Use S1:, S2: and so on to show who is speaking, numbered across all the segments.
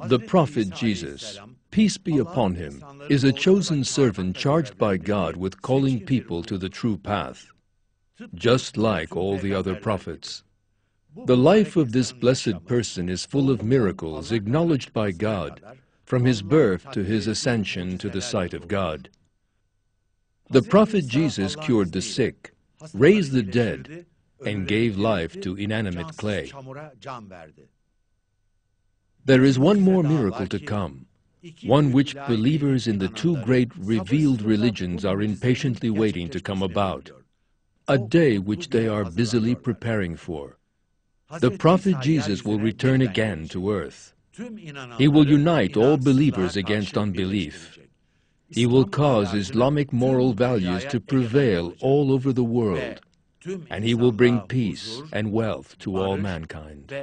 S1: The prophet Jesus, peace be upon him, is a chosen servant charged by God with calling people to the true path, just like all the other prophets. The life of this blessed person is full of miracles acknowledged by God, from his birth to his ascension to the sight of God. The prophet Jesus cured the sick, raised the dead, and gave life to inanimate clay. There is one more miracle to come, one which believers in the two great revealed religions are impatiently waiting to come about, a day which they are busily preparing for. The prophet Jesus will return again to earth. He will unite all believers against unbelief. He will cause Islamic moral values to prevail all over the world, and he will bring peace and wealth to all mankind.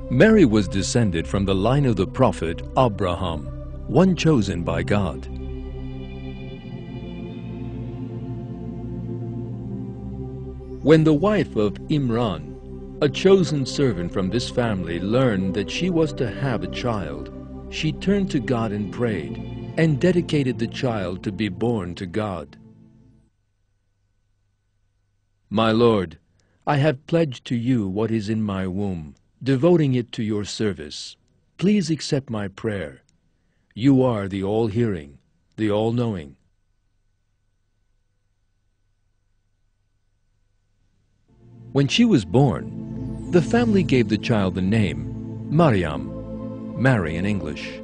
S1: Mary was descended from the line of the prophet Abraham, one chosen by God. When the wife of Imran, a chosen servant from this family, learned that she was to have a child, she turned to God and prayed, and dedicated the child to be born to God. My Lord, I have pledged to you what is in my womb, devoting it to your service. Please accept my prayer. You are the all-hearing, the all-knowing. When she was born, the family gave the child the name Maryam, Mary in English.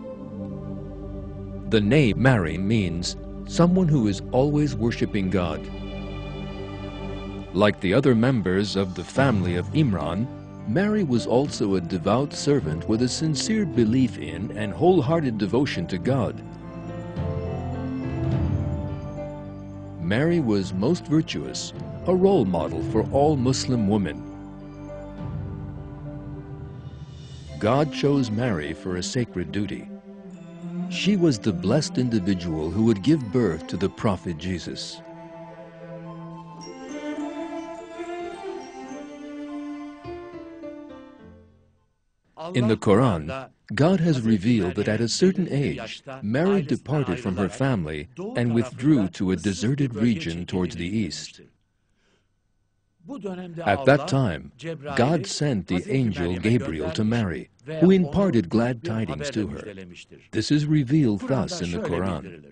S1: The name Mary means someone who is always worshiping God. Like the other members of the family of Imran, Mary was also a devout servant with a sincere belief in and wholehearted devotion to God. Mary was most virtuous, a role model for all Muslim women. God chose Mary for a sacred duty. She was the blessed individual who would give birth to the prophet Jesus. In the Quran, God has revealed that at a certain age, Mary departed from her family and withdrew to a deserted region towards the east. At that time, God sent the angel Gabriel to Mary, who imparted glad tidings to her. This is revealed thus in the Quran.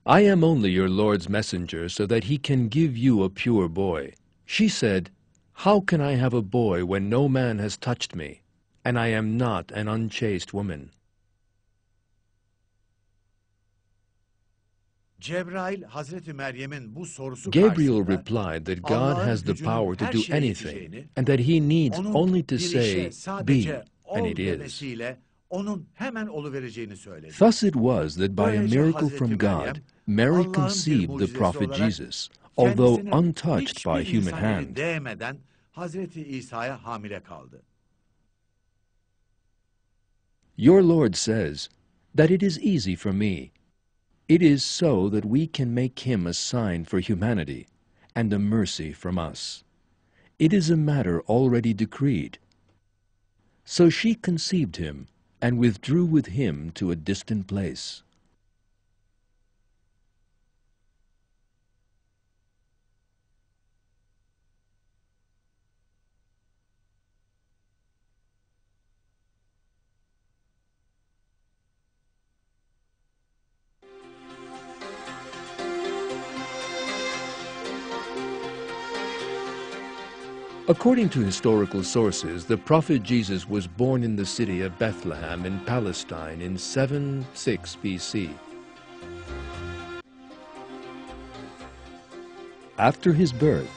S1: I am only your Lord's messenger so that he can give you a pure boy. She said, how can I have a boy when no man has touched me, and I am not an unchaste woman? Gabriel replied that God has the power to do anything, and that he needs only to say, be, and it is. Thus it was that by a miracle from God, Mary conceived the prophet Jesus, although untouched by human hand. Your Lord says that it is easy for me. It is so that we can make him a sign for humanity and a mercy from us. It is a matter already decreed. So she conceived him and withdrew with him to a distant place. According to historical sources, the prophet Jesus was born in the city of Bethlehem in Palestine in 7-6 BC. After his birth,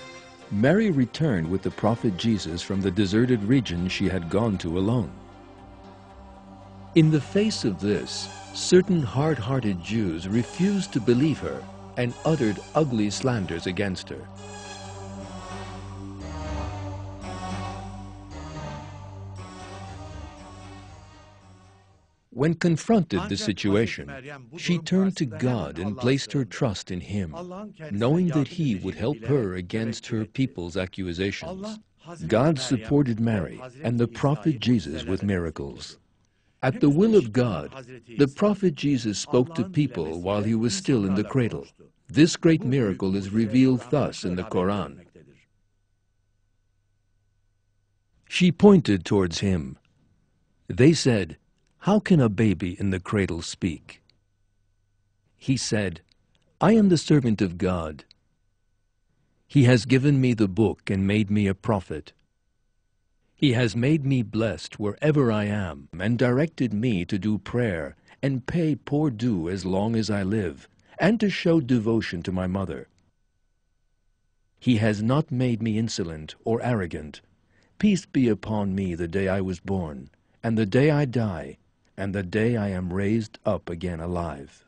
S1: Mary returned with the prophet Jesus from the deserted region she had gone to alone. In the face of this, certain hard-hearted Jews refused to believe her and uttered ugly slanders against her. When confronted the situation, she turned to God and placed her trust in Him, knowing that He would help her against her people's accusations. God supported Mary and the prophet Jesus with miracles. At the will of God, the prophet Jesus spoke to people while he was still in the cradle. This great miracle is revealed thus in the Quran. She pointed towards him. They said, "How can a baby in the cradle speak?" He said, "I am the servant of God. He has given me the book and made me a prophet. He has made me blessed wherever I am and directed me to do prayer and pay poor due as long as I live, and to show devotion to my mother. He has not made me insolent or arrogant. Peace be upon me the day I was born, and the day I die, and the day I am raised up again alive."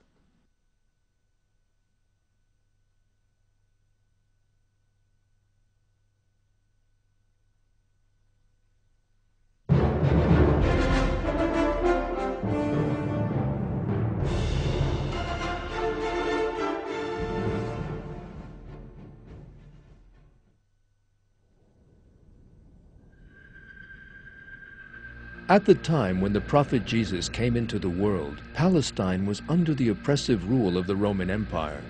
S1: At the time when the prophet Jesus came into the world, Palestine was under the oppressive rule of the Roman Empire.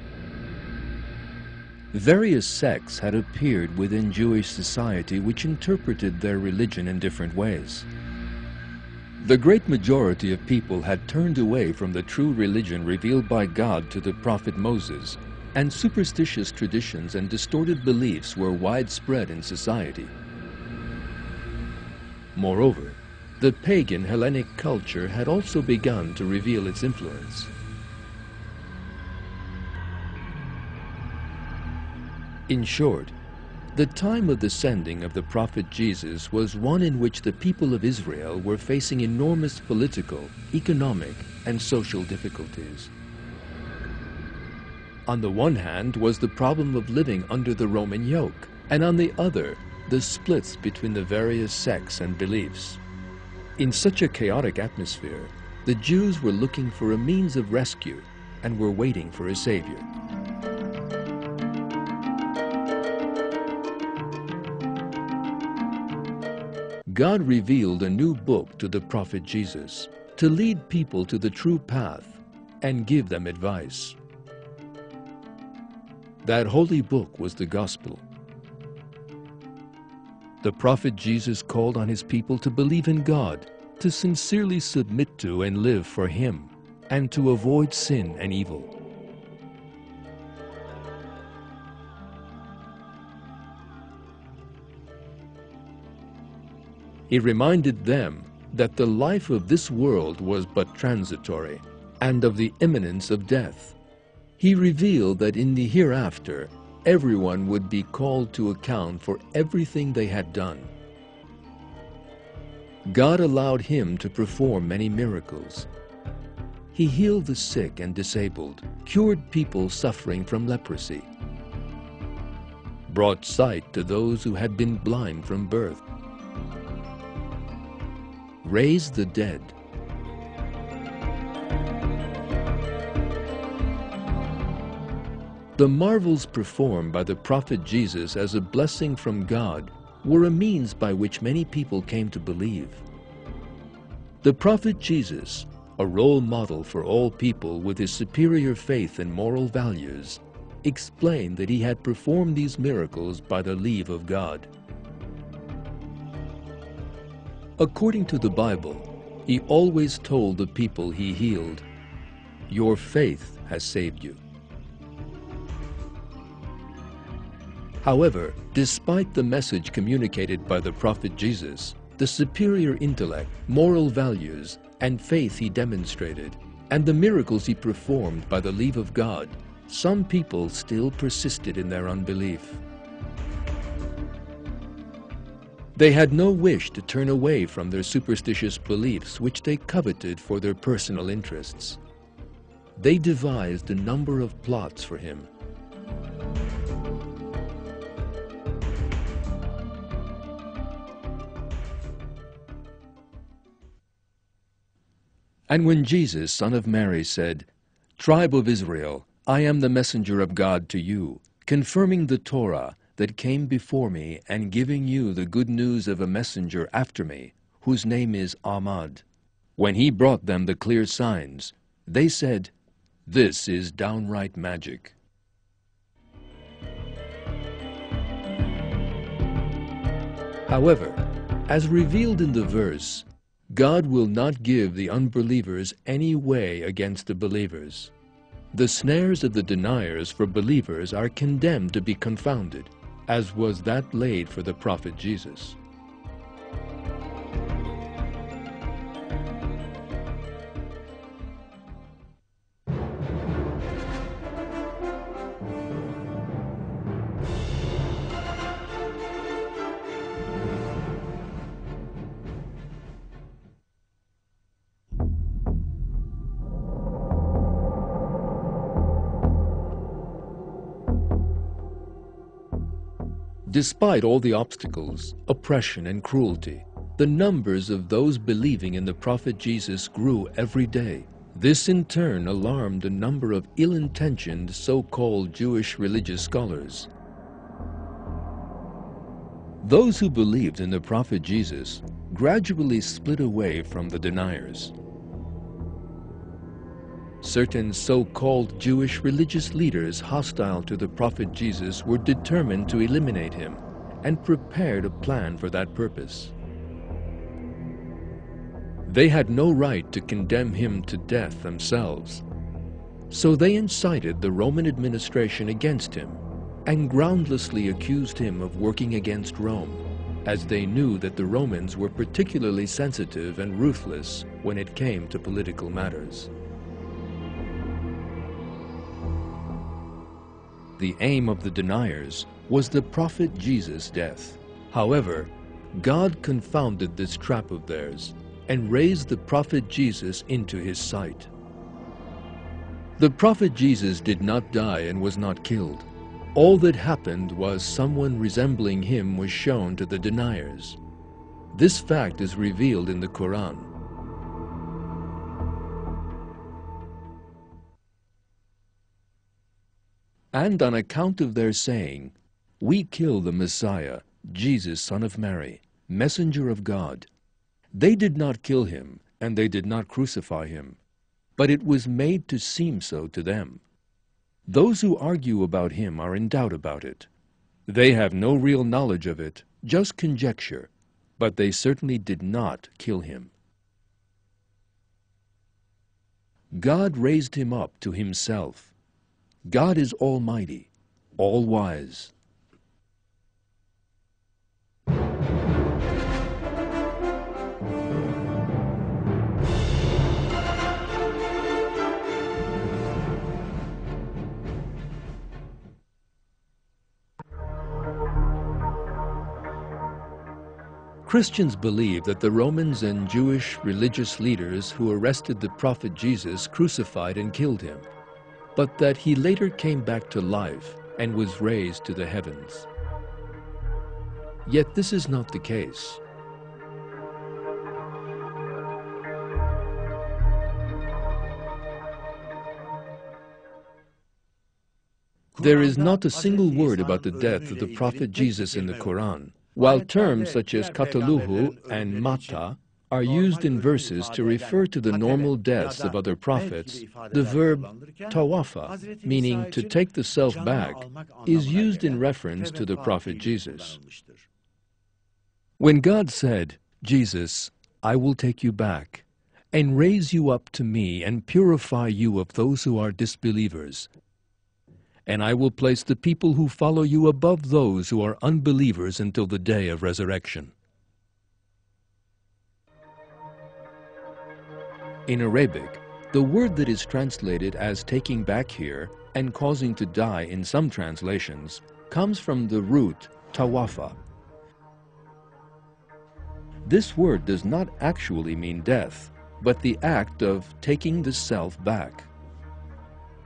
S1: Various sects had appeared within Jewish society which interpreted their religion in different ways. The great majority of people had turned away from the true religion revealed by God to the prophet Moses, and superstitious traditions and distorted beliefs were widespread in society. Moreover, the pagan Hellenic culture had also begun to reveal its influence. In short, the time of the sending of the prophet Jesus was one in which the people of Israel were facing enormous political, economic, and social difficulties. On the one hand was the problem of living under the Roman yoke, and on the other, the splits between the various sects and beliefs. In such a chaotic atmosphere, the Jews were looking for a means of rescue and were waiting for a savior. God revealed a new book to the prophet Jesus to lead people to the true path and give them advice. That holy book was the Gospel. The prophet Jesus called on his people to believe in God, to sincerely submit to and live for Him, and to avoid sin and evil. He reminded them that the life of this world was but transitory, and of the imminence of death. He revealed that in the hereafter, everyone would be called to account for everything they had done. God allowed him to perform many miracles. He healed the sick and disabled, cured people suffering from leprosy, brought sight to those who had been blind from birth, raised the dead, The marvels performed by the prophet Jesus as a blessing from God were a means by which many people came to believe. The prophet Jesus, a role model for all people with his superior faith and moral values, explained that he had performed these miracles by the leave of God. According to the Bible, he always told the people he healed, "Your faith has saved you." However, despite the message communicated by the prophet Jesus, the superior intellect, moral values, and faith he demonstrated, and the miracles he performed by the leave of God, some people still persisted in their unbelief. They had no wish to turn away from their superstitious beliefs which they coveted for their personal interests. They devised a number of plots for him. And when Jesus, son of Mary, said, "Tribe of Israel, I am the messenger of God to you, confirming the Torah that came before me and giving you the good news of a messenger after me, whose name is Ahmad." When he brought them the clear signs, they said, "This is downright magic." However, as revealed in the verse, God will not give the unbelievers any way against the believers. The snares of the deniers for believers are condemned to be confounded, as was that laid for the prophet Jesus. Despite all the obstacles, oppression, and cruelty, the numbers of those believing in the prophet Jesus grew every day. This in turn alarmed a number of ill-intentioned so-called Jewish religious scholars. Those who believed in the prophet Jesus gradually split away from the deniers. Certain so-called Jewish religious leaders hostile to the prophet Jesus were determined to eliminate him and prepared a plan for that purpose. They had no right to condemn him to death themselves, so they incited the Roman administration against him and groundlessly accused him of working against Rome, as they knew that the Romans were particularly sensitive and ruthless when it came to political matters. The aim of the deniers was the prophet Jesus' death. However, God confounded this trap of theirs and raised the prophet Jesus into his sight. The prophet Jesus did not die and was not killed. All that happened was someone resembling him was shown to the deniers. This fact is revealed in the Quran. And on account of their saying, "We kill the Messiah, Jesus, son of Mary, messenger of God," they did not kill him, and they did not crucify him, but it was made to seem so to them. Those who argue about him are in doubt about it. They have no real knowledge of it, just conjecture, but they certainly did not kill him. God raised him up to himself. God is almighty, all-wise. Christians believe that the Romans and Jewish religious leaders who arrested the prophet Jesus crucified and killed him, but that he later came back to life and was raised to the heavens. Yet this is not the case. There is not a single word about the death of the prophet Jesus in the Quran, while terms such as Qataluhu and Mata are used in verses to refer to the normal deaths of other prophets. The verb tawafa, meaning to take the self back, is used in reference to the prophet Jesus. When God said, "Jesus, I will take you back and raise you up to me and purify you of those who are disbelievers, and I will place the people who follow you above those who are unbelievers until the day of resurrection." In Arabic, the word that is translated as taking back here and causing to die in some translations comes from the root tawafa. This word does not actually mean death, but the act of taking the self back,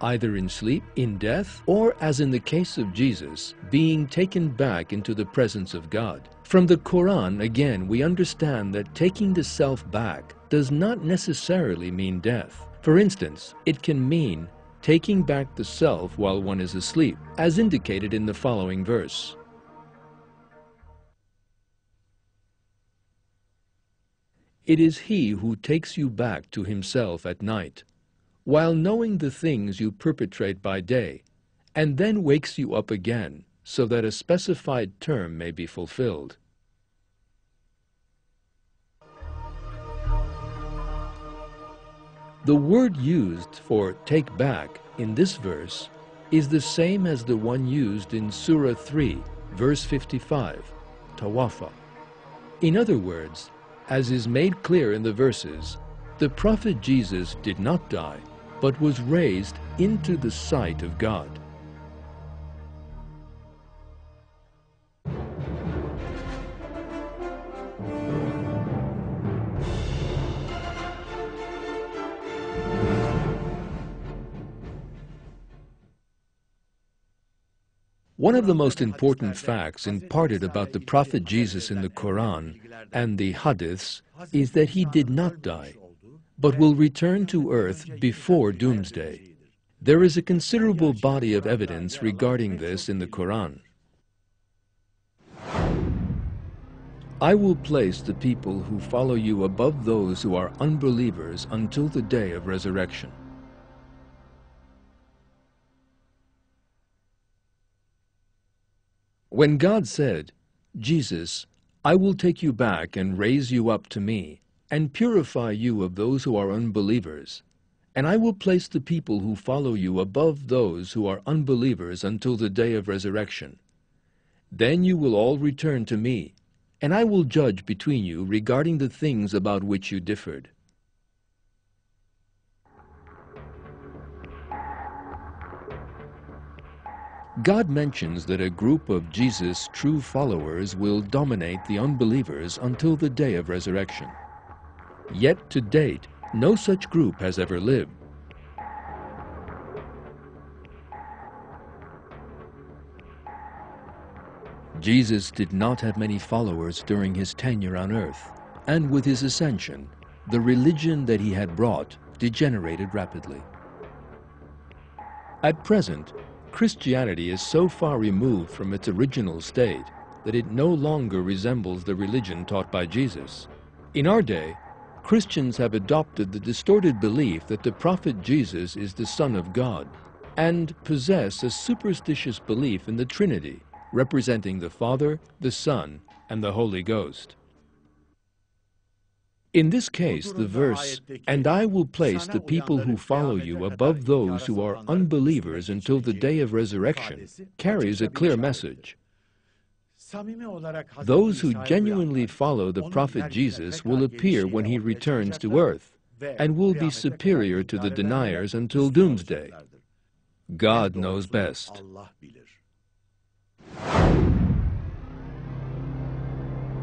S1: either in sleep, in death, or, as in the case of Jesus, being taken back into the presence of God. From the Quran, again, we understand that taking the self back does not necessarily mean death. For instance, it can mean taking back the self while one is asleep, as indicated in the following verse. It is he who takes you back to himself at night, while knowing the things you perpetrate by day, and then wakes you up again, so that a specified term may be fulfilled. The word used for take back in this verse is the same as the one used in Surah 3, verse 55, tawafa. In other words, as is made clear in the verses, the Prophet Jesus did not die, but was raised into the sight of God. One of the most important facts imparted about the Prophet Jesus in the Quran and the Hadiths is that he did not die, but will return to earth before doomsday. There is a considerable body of evidence regarding this in the Quran. I will place the people who follow you above those who are unbelievers until the day of resurrection. When God said, Jesus, I will take you back and raise you up to me, and purify you of those who are unbelievers, and I will place the people who follow you above those who are unbelievers until the day of resurrection. Then you will all return to me, and I will judge between you regarding the things about which you differed. God mentions that a group of Jesus' true followers will dominate the unbelievers until the day of resurrection. Yet to date, no such group has ever lived. Jesus did not have many followers during his tenure on earth, and with his ascension, the religion that he had brought degenerated rapidly. At present, Christianity is so far removed from its original state that it no longer resembles the religion taught by Jesus. In our day, Christians have adopted the distorted belief that the Prophet Jesus is the Son of God and possess a superstitious belief in the Trinity, representing the Father, the Son, and the Holy Ghost. In this case, the verse, "And I will place the people who follow you above those who are unbelievers until the day of resurrection," carries a clear message. Those who genuinely follow the Prophet Jesus will appear when he returns to earth, and will be superior to the deniers until doomsday. God knows best.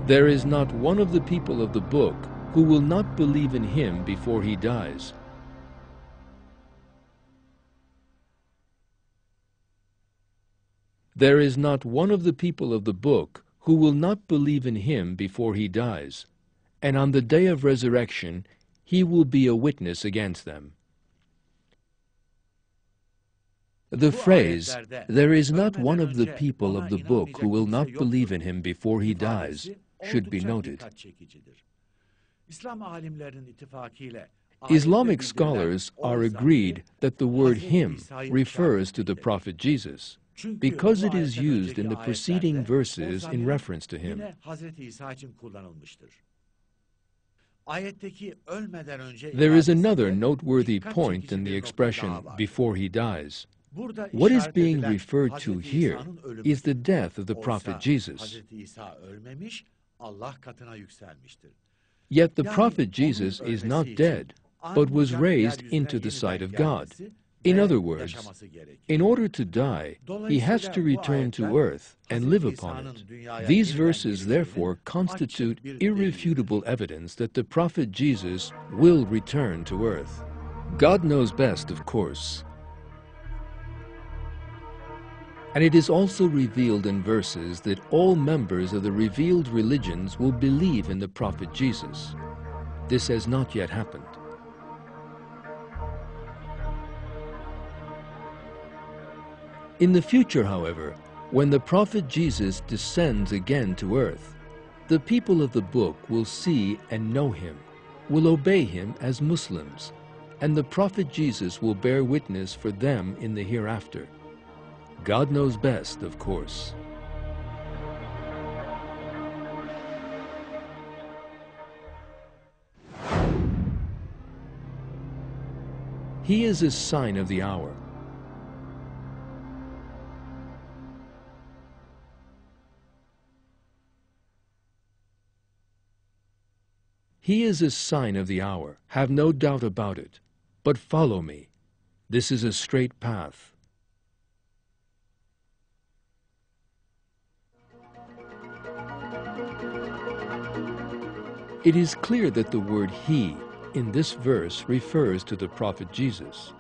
S1: There is not one of the people of the book who will not believe in him before he dies. There is not one of the people of the book who will not believe in him before he dies, and on the day of resurrection he will be a witness against them. The phrase, "There is not one of the people of the book who will not believe in him before he dies," should be noted. Islamic scholars are agreed that the word him refers to the Prophet Jesus, because it is used in the preceding verses in reference to him. There is another noteworthy point in the expression, "before he dies." What is being referred to here is the death of the Prophet Jesus. Yet the Prophet Jesus is not dead, but was raised into the sight of God. In other words, in order to die, he has to return to earth and live upon it. These verses therefore constitute irrefutable evidence that the Prophet Jesus will return to earth. God knows best, of course. And it is also revealed in verses that all members of the revealed religions will believe in the Prophet Jesus. This has not yet happened. In the future, however, when the prophet Jesus descends again to earth, the people of the book will see and know him, will obey him as Muslims, and the prophet Jesus will bear witness for them in the hereafter. God knows best, of course. He is a sign of the hour. He is a sign of the hour, have no doubt about it. But follow me. This is a straight path. It is clear that the word he in this verse refers to the prophet Jesus.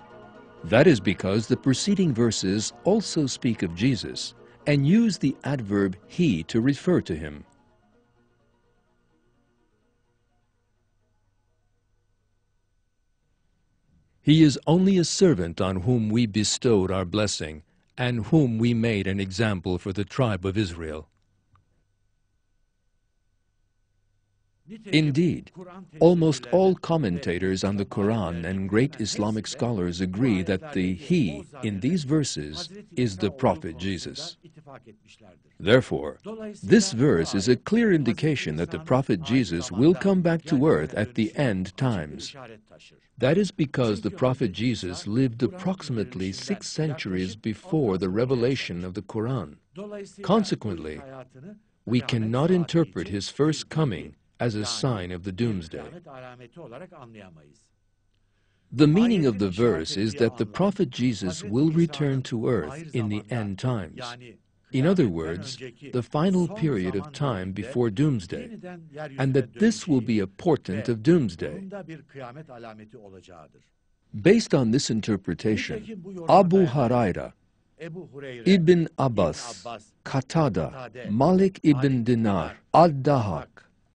S1: That is because the preceding verses also speak of Jesus and use the adverb he to refer to him. He is only a servant on whom we bestowed our blessing and whom we made an example for the tribe of Israel. Indeed, almost all commentators on the Quran and great Islamic scholars agree that the he in these verses is the prophet Jesus. Therefore, this verse is a clear indication that the prophet Jesus will come back to earth at the end times. That is because the prophet Jesus lived approximately 6 centuries before the revelation of the Quran. Consequently, we cannot interpret his first coming as a sign of the doomsday. The meaning of the verse is that the prophet Jesus will return to earth in the end times. In other words, the final period of time before doomsday, and that this will be a portent of doomsday. Based on this interpretation, Abu Huraira, Ibn Abbas, Qatada, Malik ibn Dinar, Al-Dahak,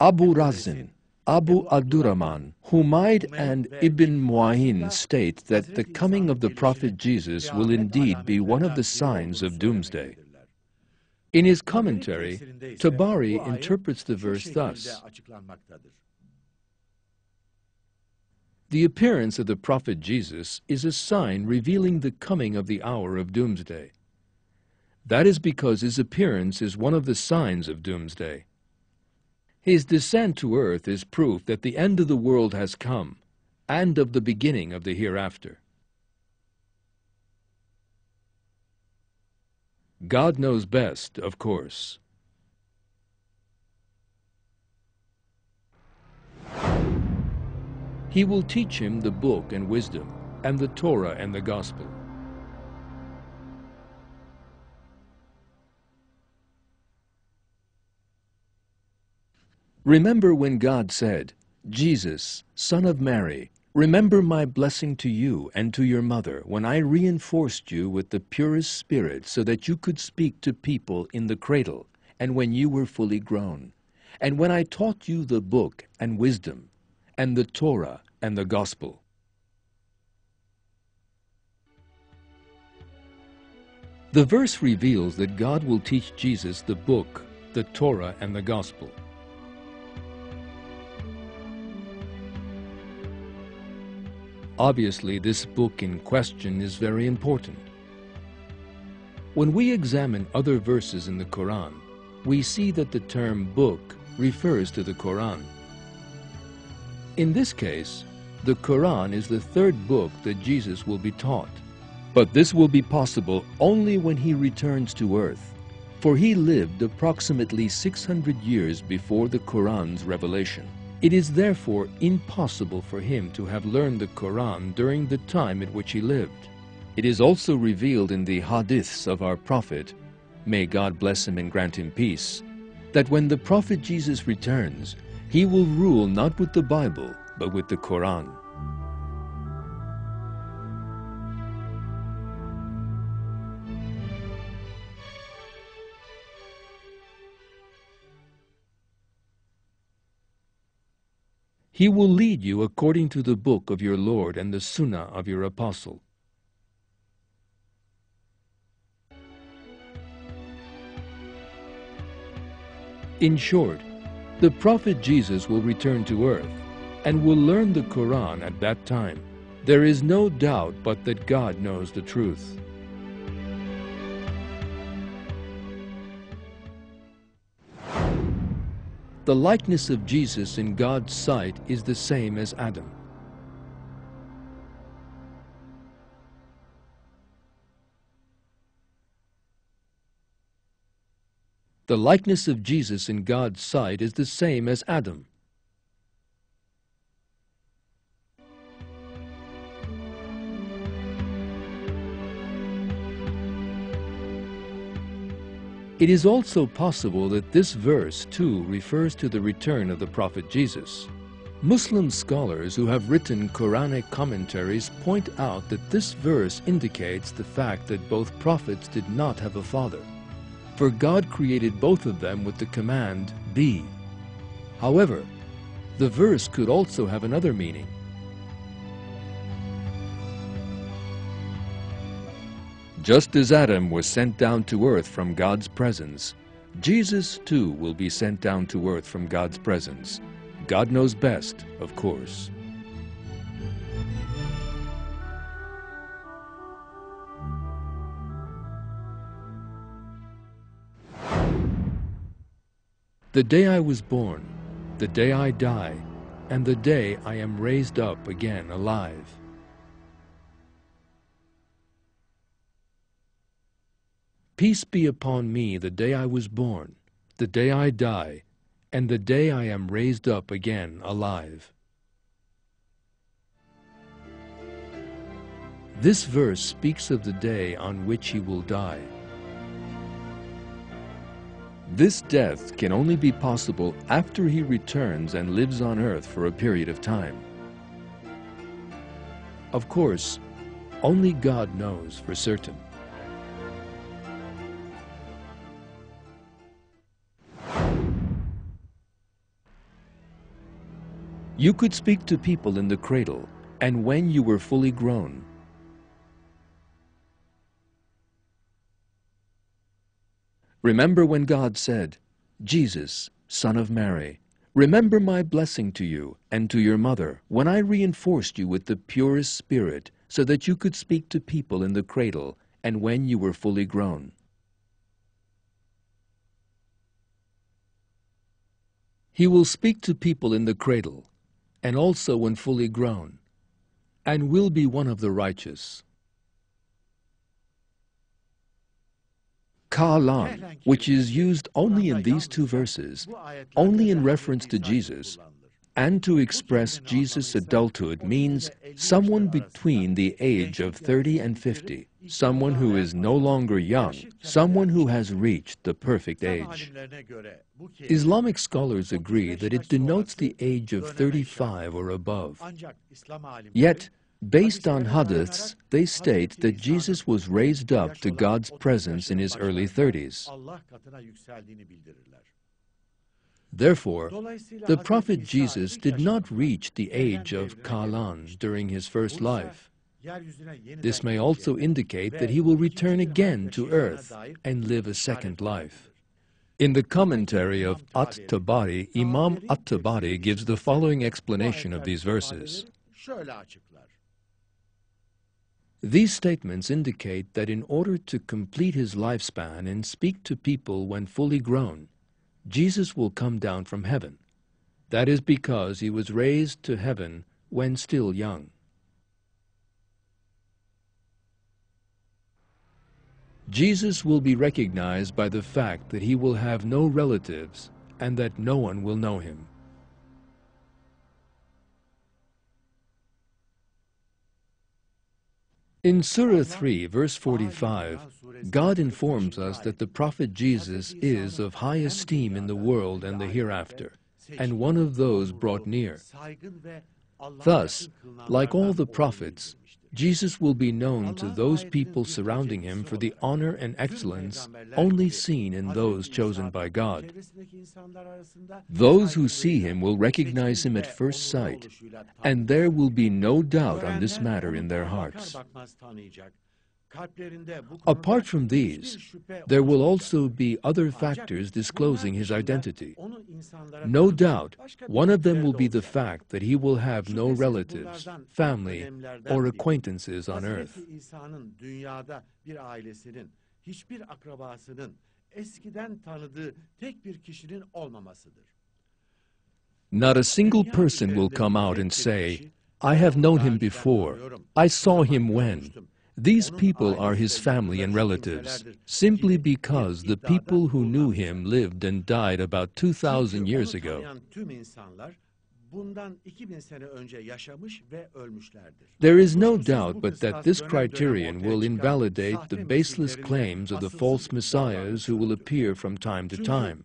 S1: Abu Razin, Abu Abdurrahman, Humayd and Ibn Mu'ayin state that the coming of the prophet Jesus will indeed be one of the signs of doomsday. In his commentary, Tabari interprets the verse thus: the appearance of the prophet Jesus is a sign revealing the coming of the hour of doomsday. That is because his appearance is one of the signs of doomsday. His descent to earth is proof that the end of the world has come, and of the beginning of the hereafter. God knows best, of course. He will teach him the book and wisdom, and the Torah and the gospel. Remember when God said, Jesus, son of Mary, remember my blessing to you and to your mother when I reinforced you with the purest spirit so that you could speak to people in the cradle and when you were fully grown, and when I taught you the book and wisdom and the Torah and the gospel. The verse reveals that God will teach Jesus the book, the Torah and the gospel. Obviously, this book in question is very important. When we examine other verses in the Quran, we see that the term book refers to the Quran. In this case, the Quran is the third book that Jesus will be taught. But this will be possible only when he returns to earth, for he lived approximately 600 years before the Quran's revelation. It is therefore impossible for him to have learned the Quran during the time at which he lived. It is also revealed in the hadiths of our Prophet, may God bless him and grant him peace, that when the Prophet Jesus returns, he will rule not with the Bible, but with the Quran. He will lead you according to the book of your Lord and the Sunnah of your Apostle. In short, the Prophet Jesus will return to earth and will learn the Quran at that time. There is no doubt but that God knows the truth. The likeness of Jesus in God's sight is the same as Adam. The likeness of Jesus in God's sight is the same as Adam. It is also possible that this verse too refers to the return of the Prophet Jesus. Muslim scholars who have written Quranic commentaries point out that this verse indicates the fact that both prophets did not have a father, for God created both of them with the command, "Be." However, the verse could also have another meaning. Just as Adam was sent down to earth from God's presence, Jesus too will be sent down to earth from God's presence. God knows best, of course. The day I was born, the day I die, and the day I am raised up again alive. Peace be upon me the day I was born, the day I die, and the day I am raised up again alive. This verse speaks of the day on which he will die. This death can only be possible after he returns and lives on earth for a period of time. Of course, only God knows for certain. You could speak to people in the cradle, and when you were fully grown. Remember when God said, "Jesus, son of Mary, remember my blessing to you and to your mother when I reinforced you with the purest spirit so that you could speak to people in the cradle and when you were fully grown." He will speak to people in the cradle and also when fully grown, and will be one of the righteous. Kalan, which is used only in these two verses, only in reference to Jesus, and to express Jesus' adulthood, means someone between the age of 30 and 50, someone who is no longer young, someone who has reached the perfect age. Islamic scholars agree that it denotes the age of 35 or above. Yet, based on hadiths, they state that Jesus was raised up to God's presence in his early 30s. Therefore, the Prophet Jesus did not reach the age of Kalan during his first life. This may also indicate that he will return again to earth and live a second life. In the commentary of At-Tabari, Imam At-Tabari gives the following explanation of these verses. These statements indicate that in order to complete his lifespan and speak to people when fully grown, Jesus will come down from heaven. That is because he was raised to heaven when still young. Jesus will be recognized by the fact that he will have no relatives and that no one will know him. In Surah 3, verse 45, God informs us that the Prophet Jesus is of high esteem in the world and the hereafter, and one of those brought near. Thus, like all the prophets, Jesus will be known to those people surrounding him for the honor and excellence only seen in those chosen by God. Those who see him will recognize him at first sight, and there will be no doubt on this matter in their hearts. Apart from these, there will also be other factors disclosing his identity. No doubt, one of them will be the fact that he will have no relatives, family, or acquaintances on earth. Not a single person will come out and say, "I have known him before, I saw him when." These people are his family and relatives, simply because the people who knew him lived and died about 2,000 years ago. There is no doubt but that this criterion will invalidate the baseless claims of the false messiahs who will appear from time to time.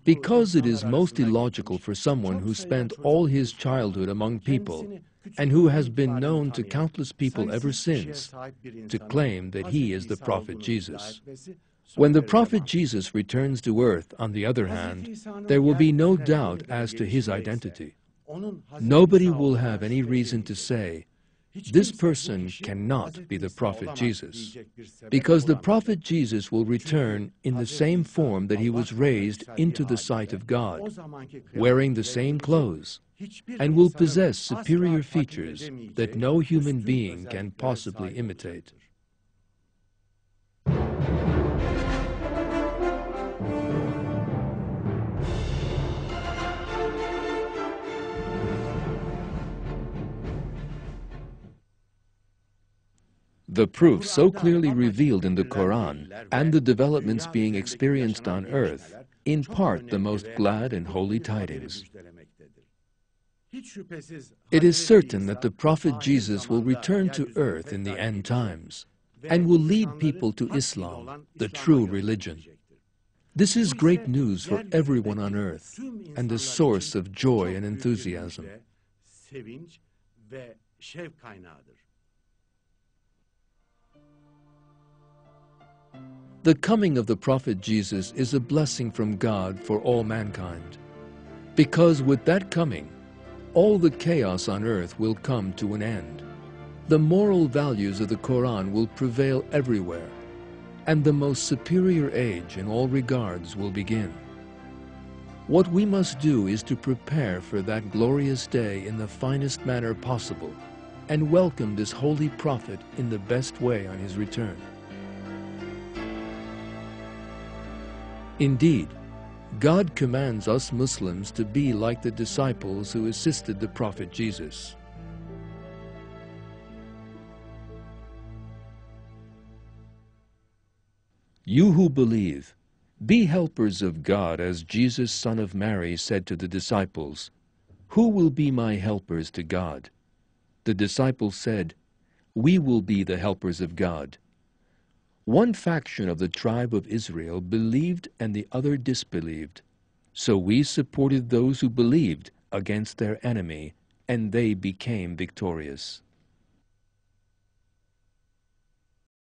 S1: Because it is most illogical for someone who spent all his childhood among people and who has been known to countless people ever since, to claim that he is the prophet Jesus. When the prophet Jesus returns to earth, on the other hand, there will be no doubt as to his identity. Nobody will have any reason to say, "This person cannot be the prophet Jesus," because the prophet Jesus will return in the same form that he was raised into the sight of God, wearing the same clothes, and will possess superior features that no human being can possibly imitate. The proof so clearly revealed in the Quran and the developments being experienced on earth impart the most glad and holy tidings. It is certain that the prophet Jesus will return to earth in the end times and will lead people to Islam, the true religion. This is great news for everyone on earth and a source of joy and enthusiasm. The coming of the prophet Jesus is a blessing from God for all mankind, because with that coming, all the chaos on earth will come to an end. The moral values of the Quran will prevail everywhere, and the most superior age in all regards will begin. What we must do is to prepare for that glorious day in the finest manner possible, and welcome this holy prophet in the best way on his return. Indeed, God commands us Muslims to be like the disciples who assisted the prophet Jesus. You who believe, be helpers of God, as Jesus, son of Mary, said to the disciples, "Who will be my helpers to God?" The disciples said, "We will be the helpers of God." One faction of the tribe of Israel believed and the other disbelieved. So we supported those who believed against their enemy, and they became victorious.